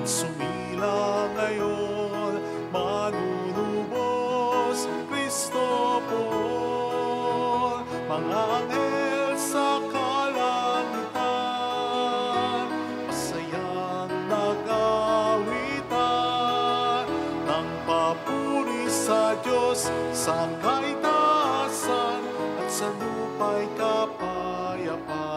Sumila ngayon, manunubos, Kristo po. Mga anghel sa kalangitan, masayang nag-awitan, ng papuri sa Diyos sa kaitaasan, at sa lupa'y kapayapaan.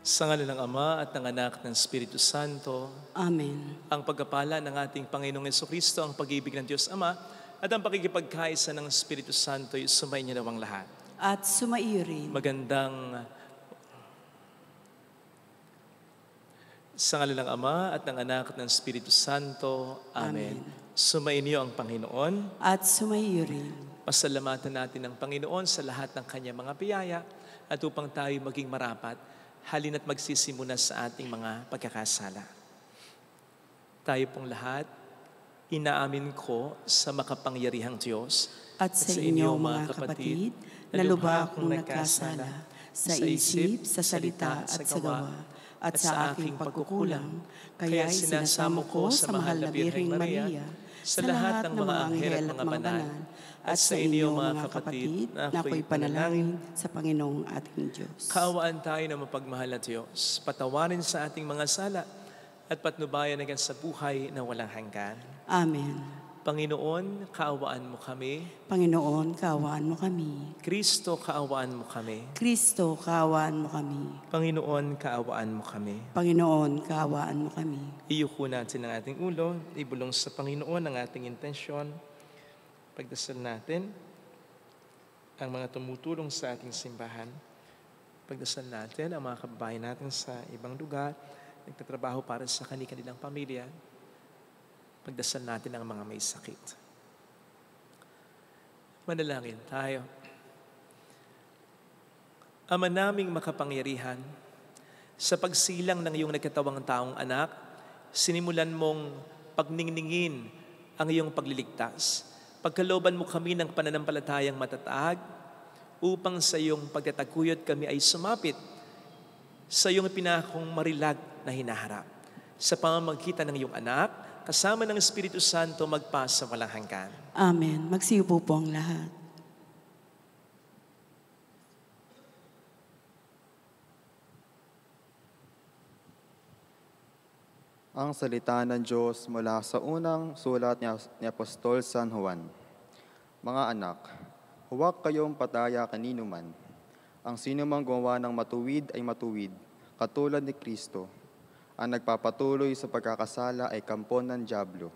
Sa ngalan ng Ama at ng Anak ng Espiritu Santo. Amen. Ang pagkapala ng ating Panginoong Jesucristo, ang pag-ibig ng Diyos Ama, at ang pakikipagkaisa ng Espiritu Santo ay sumayin niyo nawang lahat. At sumaiyo rin. Magandang sa ngalan ng Ama at ng Anak at ng Espiritu Santo. Amen. Sumayin niyo ang Panginoon. At sumaiyo rin. Pasalamatan natin ang Panginoon sa lahat ng kanyang mga biyaya at upang tayo maging marapat, halina't magsisimula sa ating mga pagkakasala. Tayo pong lahat, inaamin ko sa makapangyarihang Diyos at sa inyo mga kapatid, na lubha akong nagkasala sa isip, sa salita at sa gawa, at sa aking pagkukulang. Kaya sinasamo ko sa mahal na Birheng Maria, sa lahat ng mga anghel at mga banal, at sa inyo mga kapatid, na ako'y panalangin sa Panginoong ating Diyos. Kaawaan tayo na mapagmahal na Diyos, patawarin sa ating mga sala, at patnubayan hanggang sa buhay na walang hanggan. Amen. Panginoon, kaawaan mo kami. Panginoon, kaawaan mo kami. Kristo, kaawaan mo kami. Kristo, kaawaan mo kami. Panginoon, kaawaan mo kami. Panginoon, kaawaan mo kami. Iyuko natin ang ating ulo, ibulong sa Panginoon ang ating intensyon. Pagdasal natin ang mga tumutulong sa ating simbahan. Pagdasal natin ang mga kababayan natin sa ibang lugar, nagtatrabaho para sa kanilang pamilya. Pagdasal natin ang mga may sakit. Manalangin tayo. Ama naming makapangyarihan, sa pagsilang ng iyong nagkatawang taong anak, sinimulan mong pagningningin ang iyong pagliligtas. Pagkalooban mo kami ng pananampalatayang matatag, upang sa iyong pagtataguyod kami ay sumapit sa iyong pinakong marilag na hinaharap. Sa pamamagitan ng iyong anak, kasama ng Espiritu Santo, magpasa walang hanggan. Amen. Magsiupo po ang lahat. Ang salita ng Diyos mula sa unang sulat ni Apostol San Juan. Mga anak, huwag kayong pataya kanino man. Ang sinumang gumawa ng matuwid ay matuwid, katulad ni Kristo. Ang nagpapatuloy sa pagkakasala ay kampon ng dyablo,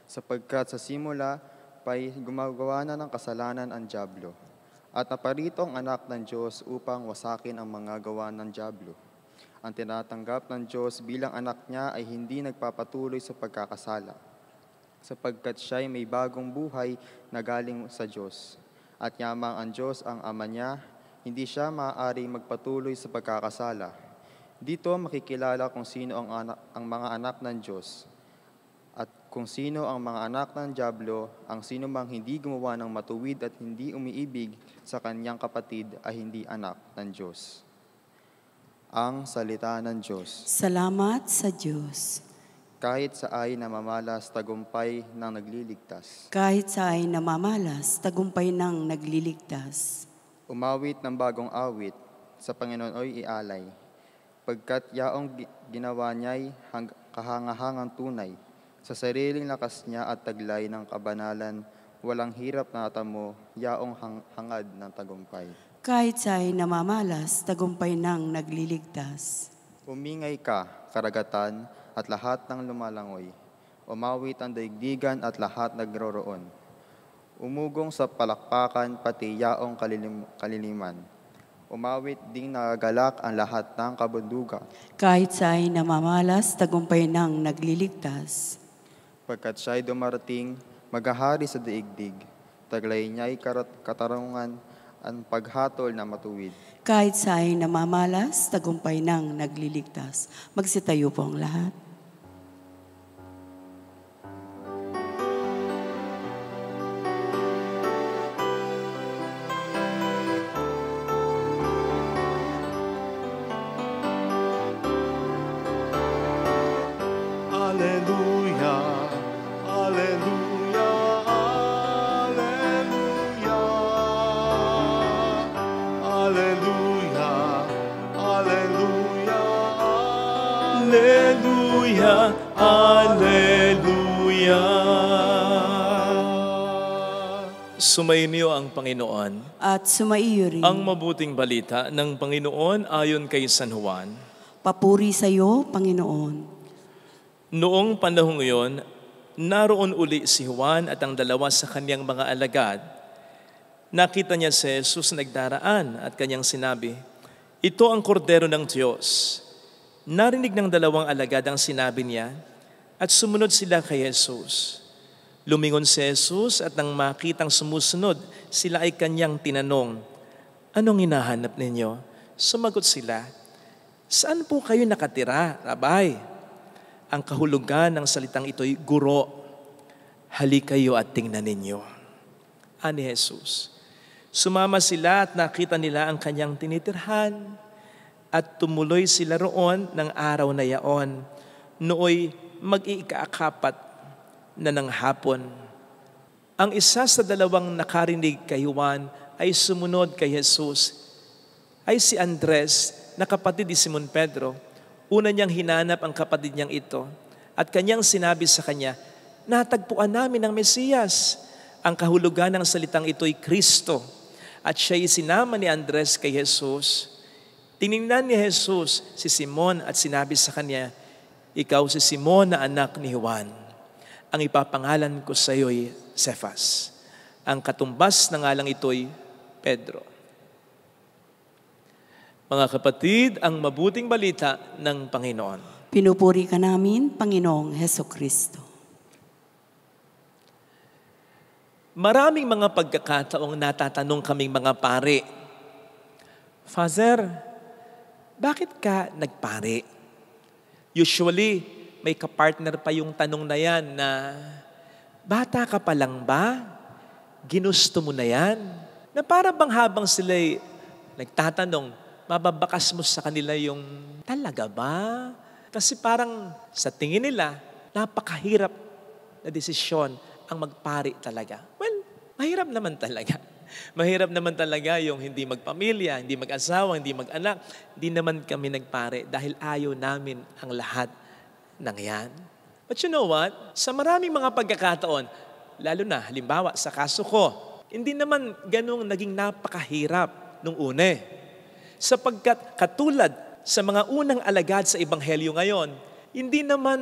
sapagkat sa simula pa'y gumagawa na ng kasalanan ang dyablo. At naparito ang anak ng Diyos upang wasakin ang mga gawa ng dyablo. Ang tinatanggap ng Diyos bilang anak niya ay hindi nagpapatuloy sa pagkakasala, sapagkat siya'y may bagong buhay na galing sa Diyos. At yamang ang Diyos ang ama niya, hindi siya maaaring magpatuloy sa pagkakasala. Dito makikilala kung sino ang mga anak ng Diyos, at kung sino ang mga anak ng dyablo. Ang sino mang hindi gumawa ng matuwid at hindi umiibig sa kanyang kapatid ay hindi anak ng Diyos. Ang salita ng Diyos. Salamat sa Diyos. Kahit sa ay namamalas, tagumpay ng nagliligtas. Kahit sa ay namamalas, tagumpay ng nagliligtas. Umawit ng bagong awit, sa Panginoon ay ialay. Pagkat yaong ginawa niya'y kahangahangang tunay, sa sariling lakas niya at taglay ng kabanalan, walang hirap na natamo, yaong hangad ng tagumpay. Kahit sa'y namamalas, tagumpay nang nagliligtas. Umingay ka, karagatan, at lahat ng lumalangoy. Umawit ang daigdigan at lahat nagroroon. Umugong sa palakpakan, pati yaong kaliliman. Umawit ding nagagalak ang lahat ng kabundugan. Kahit sa'y namamalas, tagumpay nang nagliligtas. Pagkat siya'y dumarating, maghahari sa daigdig. Taglay niya'y katarungan, ang paghatol na matuwid. Kahit sa'y namamalas, tagumpay nang nagliligtas. Magsitayo po ang lahat. Alleluia, alleluia, alleluia. Alleluia, alleluia, Alleluia, Alleluia. Sumainyo ang Panginoon. At sumaiyo rin. Ang mabuting balita ng Panginoon ayon kay San Juan. Papuri sa iyo, Panginoon. Noong panahong iyon, naroon uli si Juan at ang dalawa sa kanyang mga alagad. Nakita niya si Jesus na nagdaraan at kanyang sinabi, "Ito ang kordero ng Diyos." Narinig ng dalawang alagad ang sinabi niya at sumunod sila kay Jesus. Lumingon si Jesus at nang makitang sumusunod, sila ay kanyang tinanong, "Anong hinahanap ninyo?" Sumagot sila, "Saan po kayo nakatira, Rabay?" Ang kahulugan ng salitang ito'y guro. Halik kayo at tingnan ninyo. Ani Jesus. Sumama sila at nakita nila ang kanyang tinitirhan at tumuloy sila roon ng araw na yaon. Nooy mag-iikaapat na ng hapon. Ang isa sa dalawang nakarinig kay Juan ay sumunod kay Jesus. Ay si Andres na kapatid ni Simon Pedro. Una niyang hinanap ang kapatid niyang ito at kanyang sinabi sa kanya, "Natagpuan namin ang Mesiyas." Ang kahulugan ng salitang ito'y Kristo at siya'y sinama ni Andres kay Jesus. Tiningnan ni Jesus si Simon at sinabi sa kanya, "Ikaw si Simon na anak ni Juan. Ang ipapangalan ko sa iyo'y Cephas." Ang katumbas ng ngalang ito'y Pedro. Mga kapatid, ang mabuting balita ng Panginoon. Pinupuri ka namin, Panginoong Hesukristo. Maraming mga pagkakataong natatanong kaming mga pare, "Father, bakit ka nagpare?" Usually, may kapartner pa yung tanong na yan na, "Bata ka pa lang ba? Ginusto mo na yan?" Na para bang habang sila'y nagtatanong, mababakas mo sa kanila yung, "Talaga ba?" Kasi parang sa tingin nila, napakahirap na desisyon ang magpari talaga. Well, mahirap naman talaga. Mahirap naman talaga yung hindi magpamilya, hindi mag-asawa, hindi mag-anak. Hindi naman kami nagpare dahil ayaw namin ang lahat ng yan. But you know what? Sa maraming mga pagkakataon, lalo na halimbawa sa kaso ko, hindi naman ganung naging napakahirap nung une. Sapagkat katulad sa mga unang alagad sa Ebanghelyo ngayon, hindi naman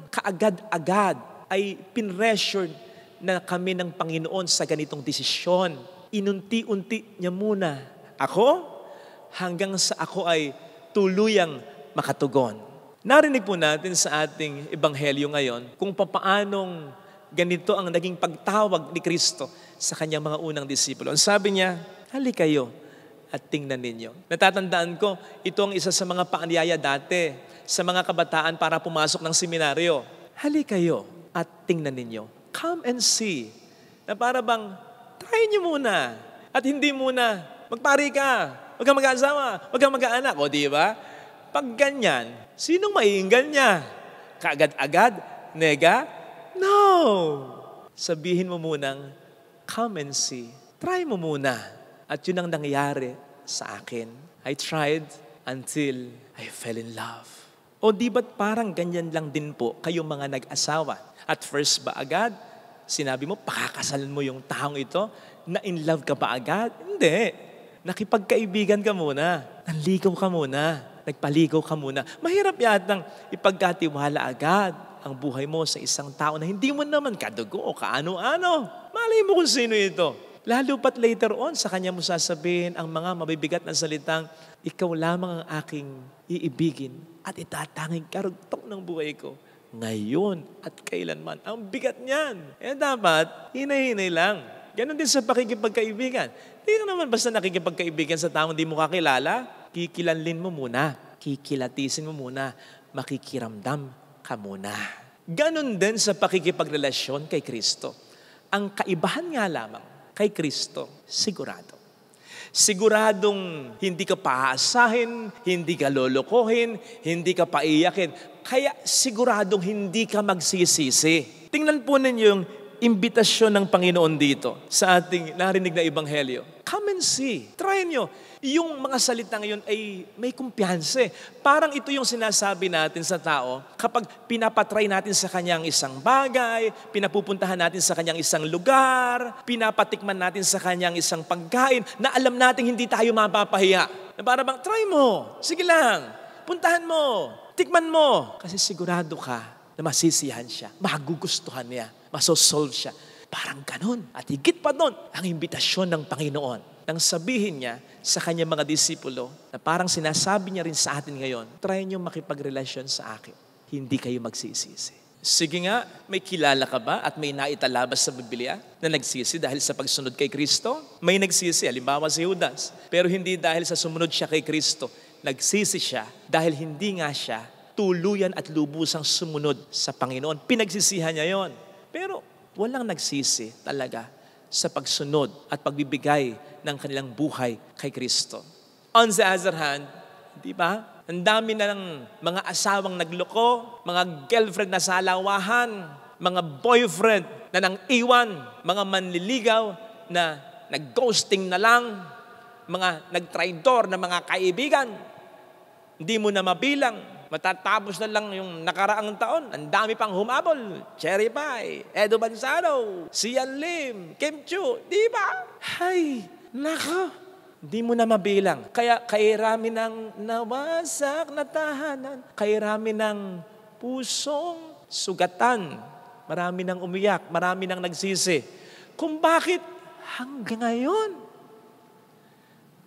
kaagad-agad ay pinressure na kami ng Panginoon sa ganitong desisyon. Inunti-unti niya muna ako hanggang sa ako ay tuluyang makatugon. Narinig po natin sa ating Ebanghelyo ngayon kung papaanong ganito ang naging pagtawag ni Kristo sa kanyang mga unang disipulo. Ang sabi niya, "Halik kayo at tingnan ninyo." Natatandaan ko, ito ang isa sa mga paanyaya dati sa mga kabataan para pumasok ng seminaryo. "Halik kayo at tingnan ninyo." Come and see. Na para bang, try nyo muna. At hindi muna, magpari ka, huwag kang mag-aasawa, huwag kang mag-aanak. O di ba? Pag ganyan, sinong maiinggan niya? Kaagad-agad? Nega? No! Sabihin mo munang, come and see. Try mo muna. At yun ang nangyayari sa akin. I tried until I fell in love. O di ba't parang ganyan lang din po kayong mga nag-asawa? At first ba agad? Sinabi mo, pakakasalan mo yung taong ito, na in love ka ba agad? Hindi. Nakipagkaibigan ka muna. Nanligaw ka muna. Nagpaligaw ka muna. Mahirap yatang ipagkatiwala agad ang buhay mo sa isang tao na hindi mo naman kadugo o kaano-ano. Malay mo kung sino ito. Lalo pat later on, sa kanya mo sasabihin ang mga mabibigat na salitang, ikaw lamang ang aking iibigin at itatanging karugtong ng buhay ko. Ngayon at kailanman. Ang bigat niyan. Dapat, hinay-hinay lang. Ganon din sa pakikipagkaibigan. Hindi ka naman basta nakikipagkaibigan sa taong di mo kakilala. Kikilanlin mo muna. Kikilatisin mo muna. Makikiramdam ka muna. Ganon din sa pakikipagrelasyon kay Kristo. Ang kaibahan nga lamang kay Kristo, sigurado. Siguradong hindi ka paasahin, hindi ka lolokohin, hindi ka paiyakin. Kaya siguradong hindi ka magsisisi. Tingnan po ninyo yung imbitasyon ng Panginoon dito sa ating narinig na ebanghelyo. Come and see. Try nyo. Yung mga salitang yun ay may kumpiyansa. Parang ito yung sinasabi natin sa tao kapag pinapatry natin sa kanyang isang bagay, pinapupuntahan natin sa kanyang isang lugar, pinapatikman natin sa kanyang isang pagkain na alam natin hindi tayo mapapahiya. Na para bang, try mo. Sige lang. Puntahan mo. Tikman mo. Kasi sigurado ka na masisiyahan siya, magugustuhan niya, masosolve siya. Parang ganun. At higit pa doon, ang imbitasyon ng Panginoon. Nang sabihin niya sa kanyang mga disipulo na parang sinasabi niya rin sa atin ngayon, try niyo makipagrelasyon sa akin. Hindi kayo magsisisi. Sige nga, may kilala ka ba at may naitalabas sa Biblia na nagsisi dahil sa pagsunod kay Kristo? May nagsisi, halimbawa si Judas. Pero hindi dahil sa sumunod siya kay Kristo. Nagsisi siya dahil hindi nga siya tuluyan at lubusang sumunod sa Panginoon. Pinagsisihan niya yon. Pero walang nagsisi talaga sa pagsunod at pagbibigay ng kanilang buhay kay Kristo. On the other hand, di ba? Ang dami na ng mga asawang nagloko, mga girlfriend na salawahan, mga boyfriend na nang iwan, mga manliligaw na nag-ghosting na lang, mga nagtraidor na mga kaibigan. Hindi mo na mabilang. Matatapos na lang yung nakaraang taon. Ang dami pang humabol. Cherry Pie, Edo Manzano, Sian Lim, Kim Chiu. Di ba? Hay, nako. Di mo na mabilang. Kaya kairami ng nawasak na tahanan. Kairami ng pusong sugatan. Marami nang umiyak. Marami nang nagsisi. Kung bakit hanggang ngayon,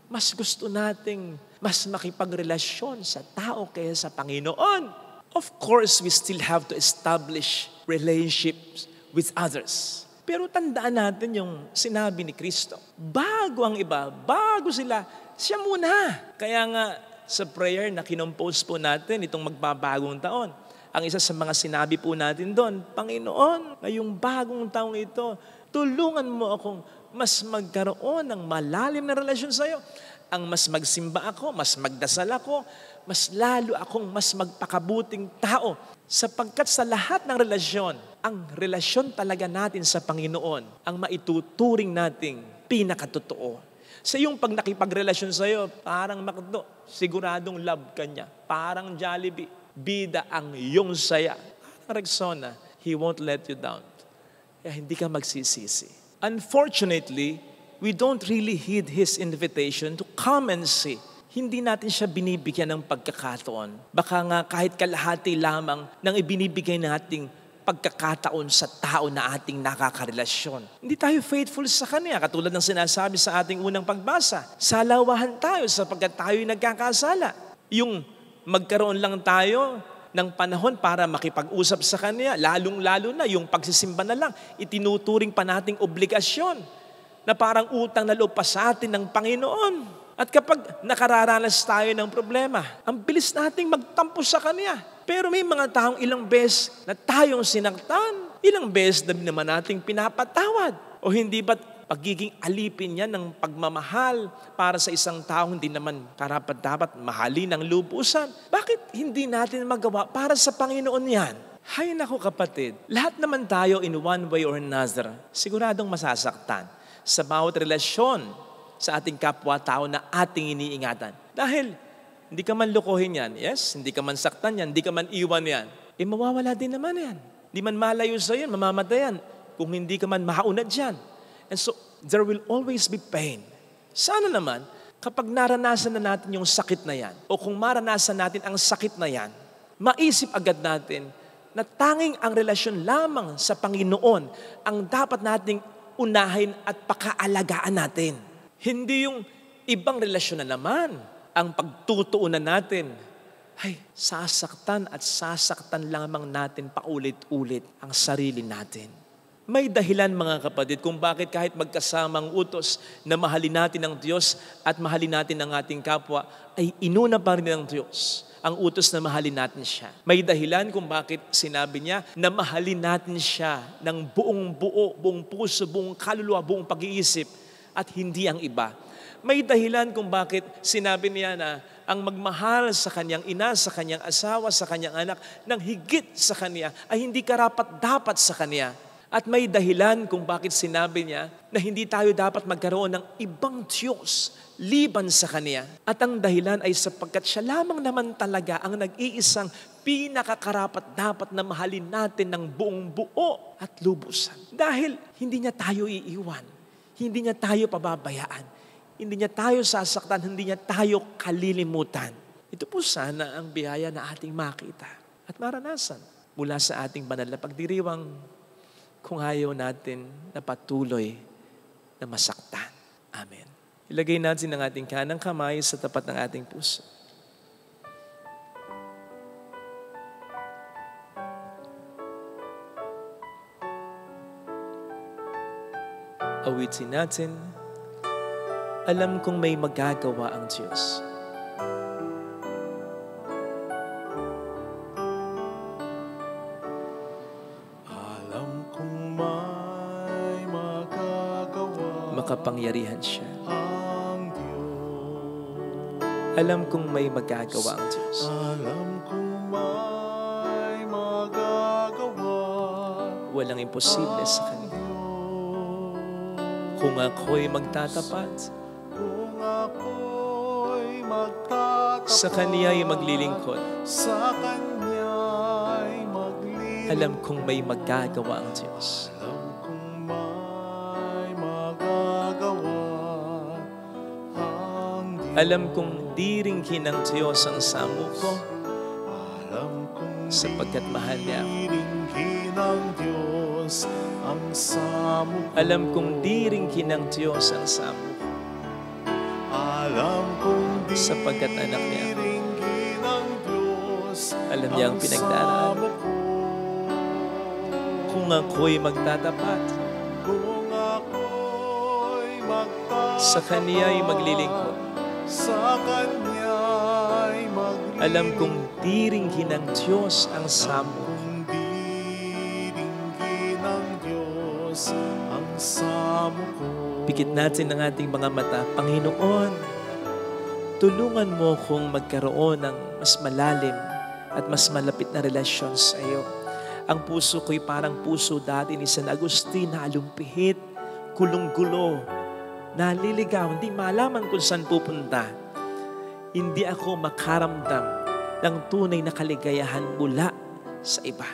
mas gusto nating mas makipagrelasyon sa tao kaysa sa Panginoon. Of course, we still have to establish relationships with others. Pero tandaan natin yung sinabi ni Kristo. Bago ang iba, bago sila, siya muna. Kaya nga sa prayer na kinompose po natin itong magbabagong taon, ang isa sa mga sinabi po natin doon, Panginoon, ngayong bagong taong ito, tulungan mo akong mas magkaroon ng malalim na relasyon sa iyo. Ang mas magsimba ako, mas magdasal ako, mas lalo akong mas magpakabuting tao. Sapagkat sa lahat ng relasyon, ang relasyon talaga natin sa Panginoon, ang maituturing nating pinakatotoo. Sa iyong pag nakipagrelasyon sa iyo, parang McDo, siguradong love ka niya. Parang Jollibee, bida ang iyong saya. Parang Rexona, He won't let you down. Kaya hindi ka magsisisi. Unfortunately, we don't really heed His invitation to come and see. Hindi natin siya binibigyan ng pagkakataon. Baka nga kahit kalahati lamang ng ibinibigay nating pagkakataon sa tao na ating nakakarelasyon. Hindi tayo faithful sa Kanya, katulad ng sinasabi sa ating unang pagbasa. Salawahan tayo sapagkat tayo'y nagkakasala. Yung magkaroon lang tayo ng panahon para makipag-usap sa Kanya, lalong-lalo na yung pagsisimba na lang, itinuturing pa nating obligasyon na parang utang na loob pa sa atin ng Panginoon. At kapag nakararanas tayo ng problema, ang bilis nating magtampo sa Kanya. Pero may mga taong ilang beses na tayong sinaktan, ilang beses na naman nating pinapatawad. O hindi ba't pagiging alipin niya ng pagmamahal para sa isang tao hindi naman karapat-dapat mahalin ng lubusan? Bakit hindi natin magawa para sa Panginoon yan? Hay nako kapatid, lahat naman tayo in one way or another, siguradong masasaktan sa bawat relasyon sa ating kapwa-tao na ating iniingatan. Dahil hindi ka man lukohin yan, yes, hindi ka man saktan yan, hindi ka man iwan yan, mawawala din naman yan. Hindi man malayo sa yan, mamamatay yan. kung hindi ka man maunad dyan. And so, there will always be pain. Sana naman, kapag naranasan na natin yung sakit na yan, o kung maranasan natin ang sakit na yan, maisip agad natin na tanging ang relasyon lamang sa Panginoon ang dapat nating unahin at pakaalagaan natin. Hindi yung ibang relasyon na naman ang pagtutuunan natin. Ay, sasaktan at sasaktan lamang natin paulit-ulit ang sarili natin. May dahilan mga kapatid kung bakit kahit magkasamang utos na mahalin natin ang Diyos at mahalin natin ang ating kapwa, ay inuna pa rin ng Diyos ang utos na mahalin natin siya. May dahilan kung bakit sinabi niya na mahalin natin siya ng buong buo, buong puso, buong kaluluwa, buong pag-iisip at hindi ang iba. May dahilan kung bakit sinabi niya na ang magmahal sa kanyang ina, sa kanyang asawa, sa kanyang anak, ng higit sa kanya ay hindi karapat-dapat sa kanya. At may dahilan kung bakit sinabi niya na hindi tayo dapat magkaroon ng ibang Diyos liban sa kanya. At ang dahilan ay sapagkat siya lamang naman talaga ang nag-iisang pinakakarapat-dapat na mahalin natin ng buong buo at lubusan. Dahil hindi niya tayo iiwan, hindi niya tayo pababayaan. Hindi niya tayo sasaktan, hindi niya tayo kalilimutan. Ito po sana ang biyaya na ating makita at maranasan mula sa ating banal na pagdiriwang kung ayaw natin na patuloy na masaktan. Amen. Ilagay natin ang ating kanang kamay sa tapat ng ating puso. Awitin natin, alam kong may magagawa ang Diyos. Alam kong may magagawa Makapangyarihan siya. ang Diyos. Alam kong may magagawa ang Diyos. Alam kong may magagawa Walang imposible sa Kanya. Kung ako'y magtatapat, kung ako'y magtatapat sa Kaniya'y maglilingkod, sa Kanya'y maglilingkod. alam kong may magagawa ang Diyos. Alam kong may magagawa ang Diyos. Alam kong diringhin ng Diyos ang samo ko Alam kong sapagkat mahal niya ako. diringhin ng Diyos ang samo ko. Alam kong diringhin ng Diyos ang samo ko Alam kong sapagkat anak niya ako. diringhin ng Diyos Alam niya ang pinagdaraanan. samo ko. Kung ako'y magtatapat, Kung ako'y magtatapat sa Kaniya'y maglilingkod, sa Kanya'y maglilingkod. alam kong diringhin ng Diyos ang samo ko. Kung diringhin ng Diyos ang samo ko. Pikit natin ang ating mga mata. Panginoon, tulungan mo kong magkaroon ng mas malalim at mas malapit na relasyon sa iyo. Ang puso ko'y parang puso dati ni San Agustin na alumpihit, kulong-gulo, naliligaw, hindi malaman kung saan pupunta. Hindi ako makaramdam ng tunay na kaligayahan mula sa iba.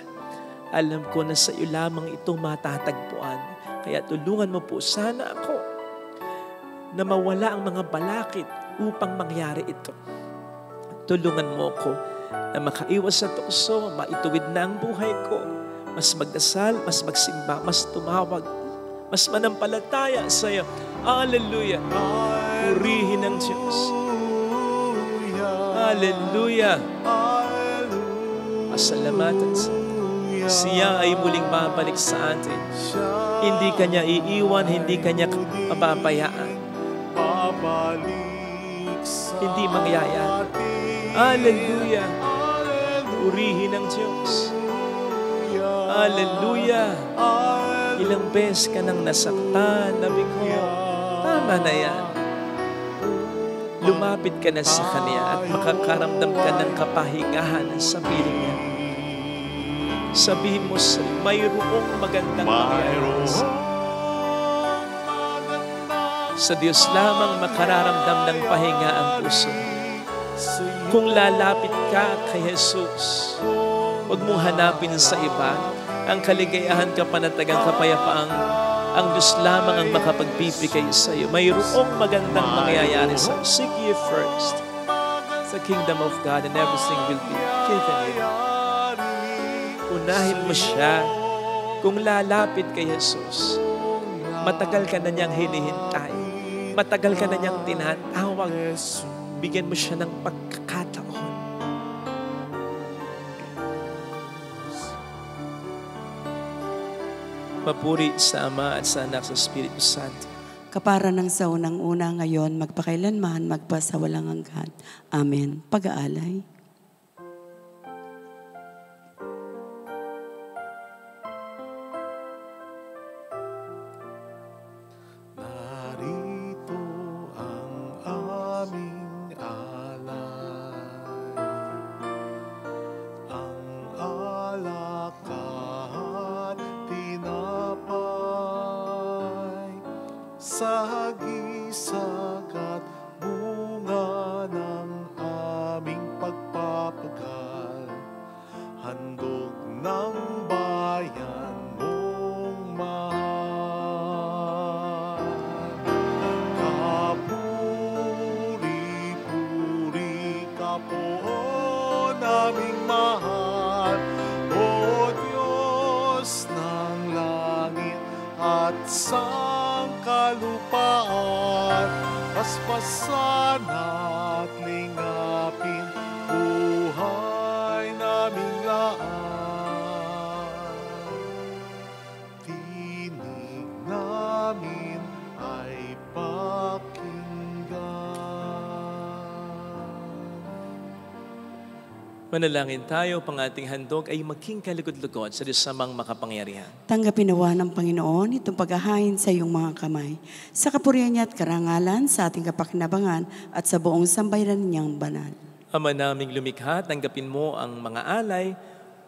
Alam ko na sa iyo lamang ito matatagpuan. Kaya tulungan mo po sana ako na mawala ang mga balakid upang mangyari ito. Tulungan mo ako na makaiwas sa tukso, maituwid na ang buhay ko, mas magdasal, mas magsimba, mas tumawag, mas manampalataya sa iyo. Hallelujah! Purihin ang Diyos. Hallelujah! Pasalamatan sa siya ay muling babalik sa atin. Hindi kanya iiwan, hindi kanya mapabayaan. Hindi mangyayari. Hallelujah! Purihin ang Diyos. Hallelujah! Ilang beses ka nang nasaktan, nabi ko, tama na yan. Lumapit ka na sa Kanya at makakaramdam ka ng kapahingahan sa piling niya. Sabihin mo, mayroong magandang mangyayari. Sa Diyos lamang makararamdam ng pahinga ang puso. Kung lalapit ka kay Jesus, huwag mong hanapin sa iba, ang kaligayahan, kapanatagang, kapayapaang ang Diyos lamang ang makapagbibigay sa iyo. Mayroong magandang mangyayari sa iyo. Seek ye first the kingdom of God and everything will be given you. Unahin mo siya. Kung lalapit kay Jesus, matagal ka na niyang hinihintay. Matagal ka na niyang tinatawag. Bigyan mo siya ng pagkakataon. Papuri sa Ama at sa Anak sa Espiritu Santo. Kapara ng sa unang-una ngayon, magpakailanman, magpasawalang hanggan. Amen. Pag-aalay. Narito ang aming alay, ang alak at tinapay, sagisag at bunga ng aming pagpapagal, handog ng bayan mong mahal. Kapuri-puri ka po naming mahal, O Diyos ng langit at sangkalupaan. Paspasan at lingapin buhay naming laan. Tinig namin ay pakinggan. Manalangin tayo, pang ating handog ay maging kalugod-lugod sa Diyos samang makapangyarihan. Tanggapin nawa ng Panginoon itong paghahain sa iyong mga kamay, sa kapurihan niya at karangalan, sa ating kapakinabangan at sa buong sambayaran niyang banal. Ama naming lumikha, tanggapin mo ang mga alay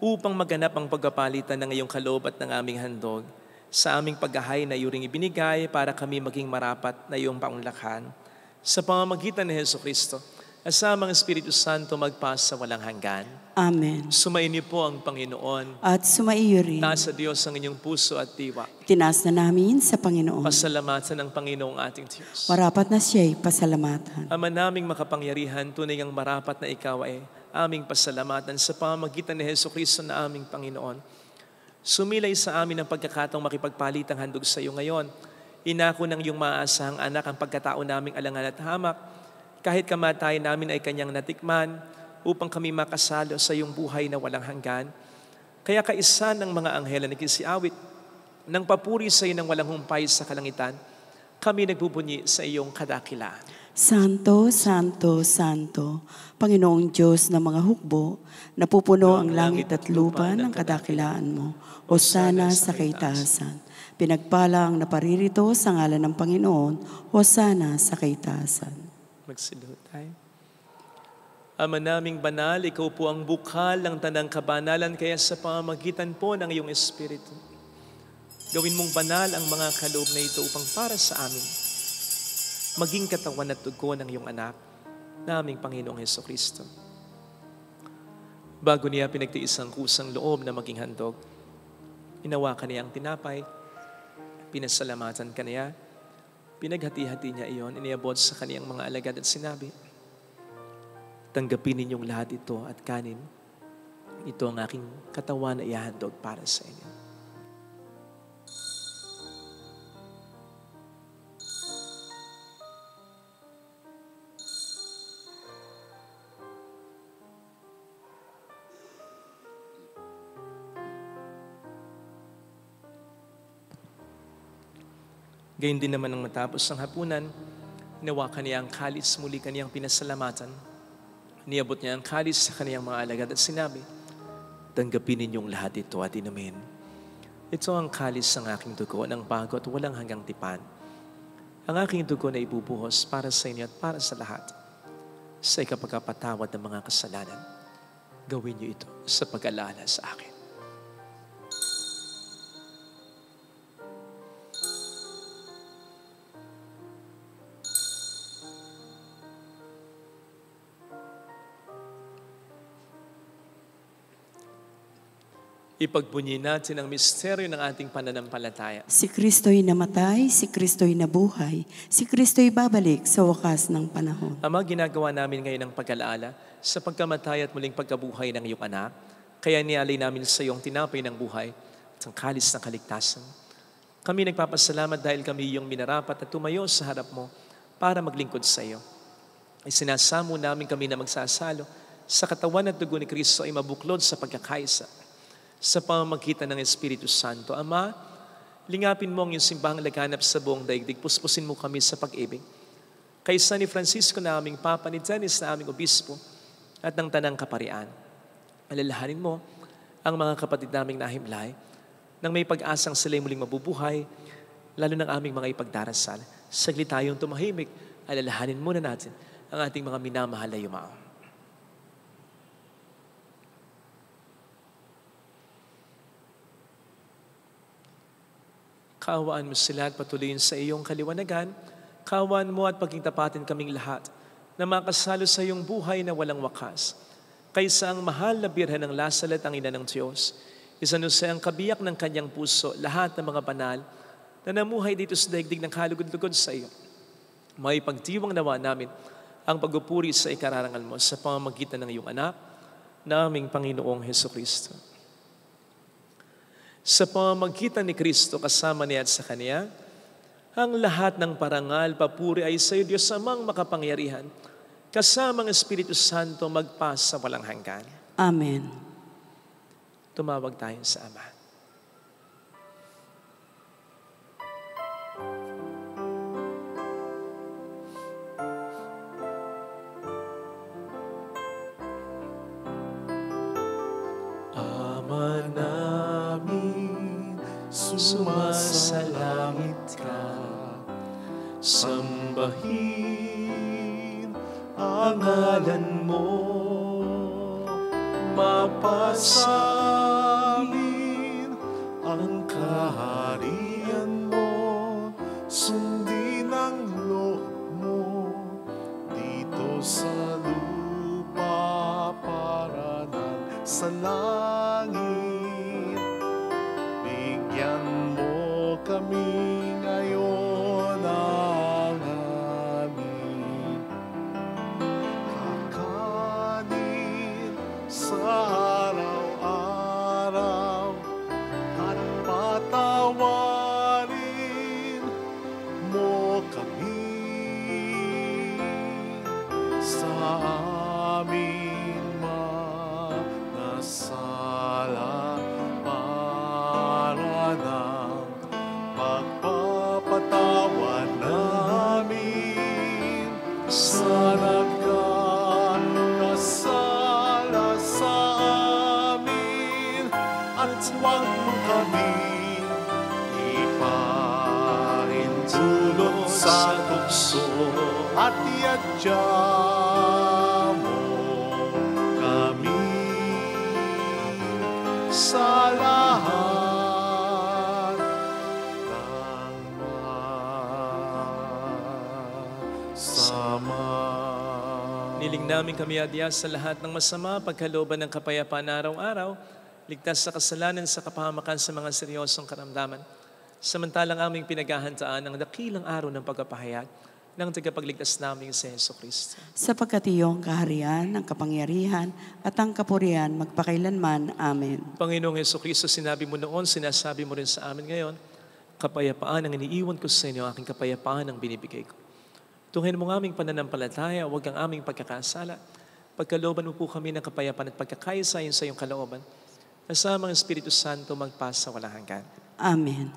upang maganap ang pagpapalitan ng iyong kaloob at ng aming handog sa aming paghahain na iyong ibinigay para kami maging marapat na iyong paunlakan sa pamamagitan ni Jesucristo. Asamang Espiritu Santo magpasa walang hanggan. Amen. Sumainyo po ang Panginoon. At sumaiyo rin. Nasa Diyos ang inyong puso at diwa. Tinaas na namin sa Panginoon. Pasalamatan ng Panginoong ating Diyos. Marapat na siya'y pasalamatan. Ama naming makapangyarihan, tunay ang marapat na ikaw ay aming pasalamatan sa pamamagitan ni Jesucristo na aming Panginoon. Sumilay sa amin ang pagkakataong makipagpalitang handog sa iyo ngayon. Inako ng iyong maaasahang anak ang pagkatao naming alangan at hamak. Kahit kamatayan namin ay kanyang natikman upang kami makasalo sa iyong buhay na walang hanggan. Kaya kaisa ng mga anghel na nagkisiawit nang papuri sa iyo ng walang humpay sa kalangitan, kami nagbubunyi sa iyong kadakilaan. Santo, Santo, Santo, Panginoong Diyos ng mga hukbo, napupuno ang langit at lupa ng kadakilaan mo. Hosana sa kaitaasan. Pinagpala ang naparirito sa ngalan ng Panginoon. Hosana sa kaitaasan. Magsiluhod tayo. Ama naming banal, ikaw po ang bukal ng tanang kabanalan, kaya sa pamamagitan po ng iyong Espiritu, gawin mong banal ang mga kaloob na ito upang para sa amin, maging katawan at dugo ng iyong anak, naming Panginoong Jesucristo. Bago niya pinagtiis ang kusang loob na maging handog, inawakan niya ang tinapay, pinasalamatan ka niya, pinaghati-hati niya iyon, iniabot sa kaniyang mga alagad at sinabi, tanggapin ninyong lahat ito at kanin. Ito ang aking katawan na ihahandog para sa inyo. Gayun din naman nang matapos ang hapunan, hinawakan niya ang kalis, muli kaniyang pinasalamatan. Niabot niya ang kalis sa kaniyang mga alagad at sinabi, tanggapin ninyong lahat ito at inumin. Ito ang kalis ng aking dugo ng bago at walang hanggang tipan. Ang aking dugo na ibubuhos para sa inyo at para sa lahat. Sa ikapagpatawad ng mga kasalanan, gawin niyo ito sa pag-alala sa akin. Ipagbunyi natin ang misteryo ng ating pananampalataya. Si Kristo'y namatay, si Kristo'y nabuhay, si Kristo'y babalik sa wakas ng panahon. Ama, ginagawa namin ngayon ang pag-alaala sa pagkamatay at muling pagkabuhay ng iyong anak. Kaya nialay namin sa iyong tinapay ng buhay at ang kalis ng kaligtasan. Kami nagpapasalamat dahil kami iyong minarapat at tumayo sa harap mo para maglingkod sa iyo. Isinasamo namin kami na magsasalo sa katawan at dugo ni Kristo ay mabuklod sa pagkakaisa sa pamamagitan ng Espiritu Santo. Ama, lingapin mo ang iyong simbahang laganap sa buong daigdig. Puspusin mo kami sa pag-ibig. Kaysa ni Francisco na aming Papa, ni Dennis na aming Obispo, at ng Tanang Kaparian. Alalahanin mo ang mga kapatid naming nahimlay nang may pag-asang sila'y muling mabubuhay, lalo ng aming mga ipagdarasal. Saglit tayong tumahimik, alalahanin muna natin ang ating mga minamahal na yumao. Kaawaan mo sila at patuloyin sa iyong kaliwanagan. Kaawaan mo at pagkitapatin kaming lahat na makasalo sa iyong buhay na walang wakas. Kaysa ang mahal na Birhen ng Lasalet, ang ina ng Diyos, isanusay ang kabiyak ng kanyang puso, lahat ng mga banal na namuhay dito sa daigdig ng kalugod-lugod sa iyo. May pagdiwang nawa namin ang pagpupuri sa ikararangal mo sa pamamagitan ng iyong anak, na aming Panginoong Hesukristo. Sa pamamagitan ni Kristo kasama niya at sa Kanya, ang lahat ng parangal, papuri ay sa iyo, Diyos Amang makapangyarihan, kasama ang Espiritu Santo magpasa walang hanggan. Amen. Tumawag tayo sa Ama. Ama namin, sumasalangit ka, sambahin ang ngalan mo, mapasamin ang kaharian mo, sundin ang loob mo dito sa lupa para sa langit. Bigyan mo kami ngayon ng aming kakanin sa araw-araw at patawarin mo kami sa aming mga sala para ng pagpapatawa namin sa nagkakasala sa amin, at huwag mo kami ipahintulot sa tukso, at iadya mo kami sa lahat ng masama. Niling namin kami adya sa lahat ng masama, pagkalooban ng kapayapaan araw-araw, ligtas sa kasalanan, sa kapahamakan sa mga seryosong karamdaman. Samantalang aming pinaghahandaan ang dakilang araw ng pagpapahayag ng tagapagligtas namin si Jesucristo. Sapagkat iyong kaharian, ang kapangyarihan, at ang kapurihan magpakailanman. Amen. Panginoong Jesucristo, sinabi mo noon, sinasabi mo rin sa amin ngayon, kapayapaan ang iniiwan ko sa inyo, aking kapayapaan ang binibigay ko. Tunghayin mo ang aming pananampalataya, huwag ang aming pagkakasala. Pagkalooban mo po kami ng kapayapaan at pagkakaisa sa iyong kalooban, kasama ang Espiritu Santo magpasa walang hanggan. Amen.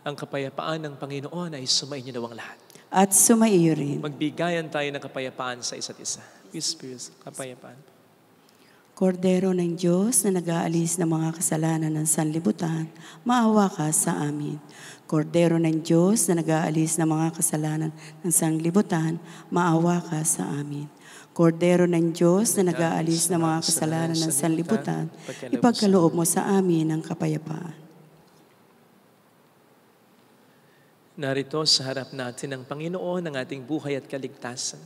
Ang kapayapaan ng Panginoon ay sumainyo nawang lahat. At sumaiyo rin. Magbigayan tayo ng kapayapaan sa isa't isa. Peace, peace, kapayapaan. Kordero ng Diyos na nag-aalis ng mga kasalanan ng sanlibutan, maawa ka sa amin. Kordero ng Diyos na nag-aalis ng mga kasalanan ng sanlibutan, maawa ka sa amin. Kordero ng Diyos na nag-aalis ng mga kasalanan ng sanlibutan, ipagkaloob mo sa amin ang kapayapaan. Narito sa harap natin ang Panginoon ng ating buhay at kaligtasan.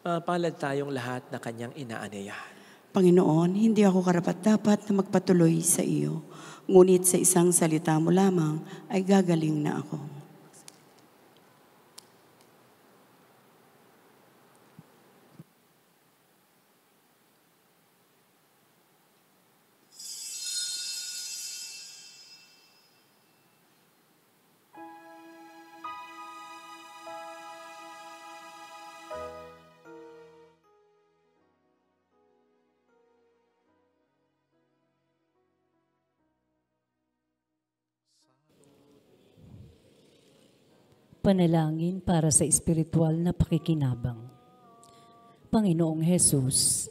Mapalad tayong lahat na Kanyang inaanyayahan. Panginoon, hindi ako karapat-dapat na magpatuloy sa iyo. Ngunit sa isang salita mo lamang ay gagaling na ako. Panalangin para sa espiritual na pakikinabang. Panginoong Hesus,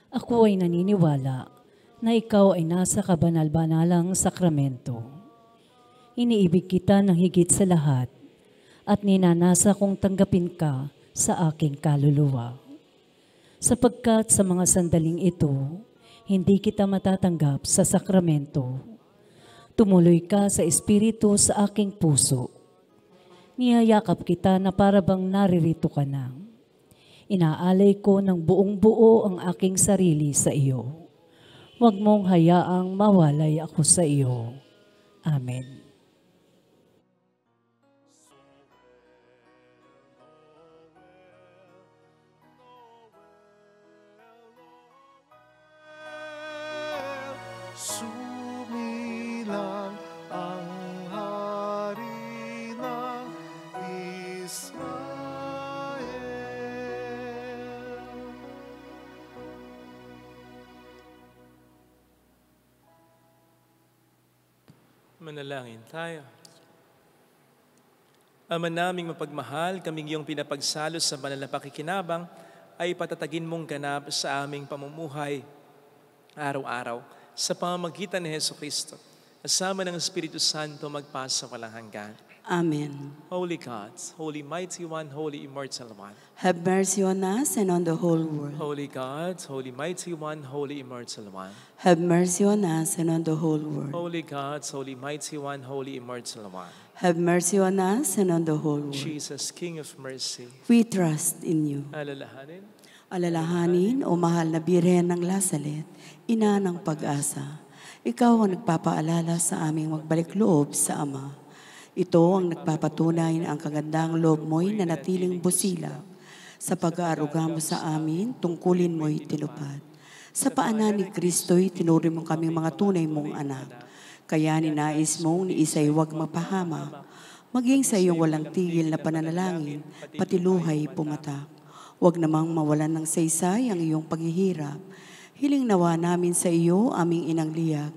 ako ay naniniwala na ikaw ay nasa kabanal-banalang sakramento. Iniibig kita ng higit sa lahat at ninanasa kong tanggapin ka sa aking kaluluwa. Sapagkat sa mga sandaling ito, hindi kita matatanggap sa sakramento. Tumuloy ka sa espiritu sa aking puso. Niyayakap kita na para bang naririto ka na. Inaalay ko ng buong buo ang aking sarili sa iyo. Huwag mong hayaang mawalay ako sa iyo. Amen. Sumilang ang hari ng Israel. Manalangin tayo. Ama naming mapagmahal, kaming iyong pinapagsalo sa banal na pakikinabang, ay patatagin mong ganap sa aming pamumuhay araw-araw sa pamamagitan ni Jesucristo. Kasama ng Espiritu Santo magpasa walang hanggan. Amen. Holy God, Holy Mighty One, Holy Immortal One. Have mercy on us and on the whole world. Holy God, Holy Mighty One, Holy Immortal One. Have mercy on us and on the whole world. Holy God, Holy Mighty One, Holy Immortal One. Have mercy on us and on the whole world. Jesus, King of Mercy. We trust in you. Alalahanin. Alalahanin, o mahal na Birhen ng Lasalet, ina ng pag-asa. Ikaw ang nagpapaalala sa aming magbalik loob sa Ama. Ito ang nagpapatunay na ang kagandang loob mo'y nanatiling busila. Sa pag-aaruga mo sa amin, tungkulin mo'y tinupad. Sa paanan ni Kristo'y tinuri mo kami mga tunay mong anak. Kaya ninais mong ni isa'y huwag mapahama. Maging sa iyong walang tigil na pananalangin, pati luhay pumatak. Huwag namang mawalan ng saysay ang iyong paghihirap. Hiling nawa namin sa iyo, aming inang liyak,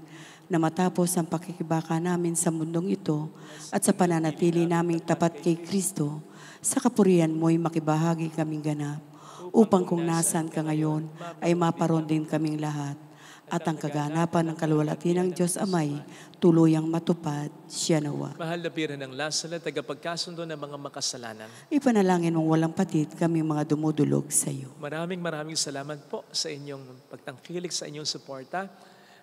na matapos ang pakikibaka namin sa mundong ito at sa pananatili naming tapat kay Kristo, sa kapurihan mo'y makibahagi kaming ganap, upang kung nasan ka ngayon ay maparoon din kaming lahat, at ang kaganapan ng kaluwalhati ng Diyos Amay tuluyang matupad siya nawa. Mahal na Birhen ng Lasalet, tagapagkasundo ng mga makasalanan. Ipanalangin mong walang patid kami mga dumudulog sa iyo. Maraming salamat po sa inyong pagtangkilik, sa inyong suporta,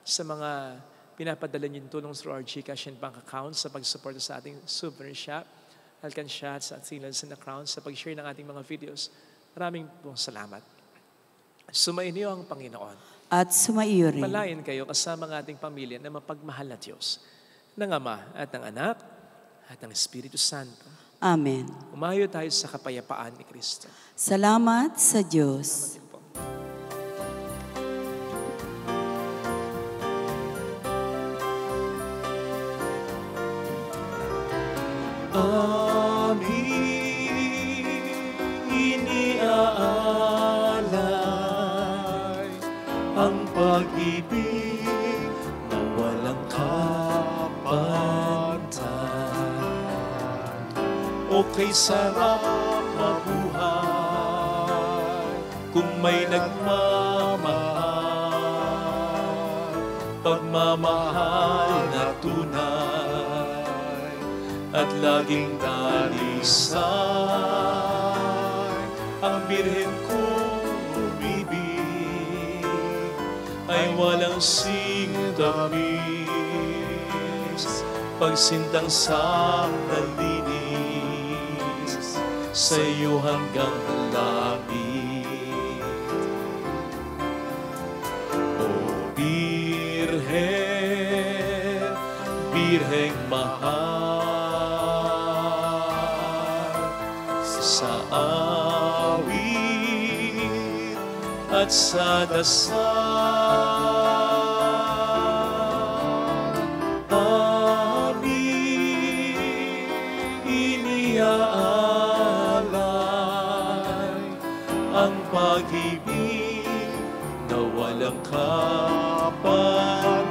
sa mga pinapadala niyong tulong through our GCash and bank account sa pagsuporta sa ating souvenir shop, Alcan Shots at Sealants and the Crown, sa pag-share ng ating mga videos. Maraming pong salamat. Sumainyo ang Panginoon. At sumaiyo rin. Palayan kayo kasama ng ating pamilya na mapagmahal na Diyos, ng Ama at ng Anak at ng Espiritu Santo. Amen. Umayo tayo sa kapayapaan ni Kristo. Salamat sa Diyos. Aming iniaalay ang pag-ibig na walang kapantay. O kay sarap mabuhay kung may nagmamahal, pagmamahal na tunay at laging dalisay. Ang Birhen kong umibig ay walang sintamis, pagsintang sa nalinis sa iyo hanggang langit. O Birhen Birheng mahal, sa awit at sa dasal, amin iniaalay ang pag-ibig na walang kapalit.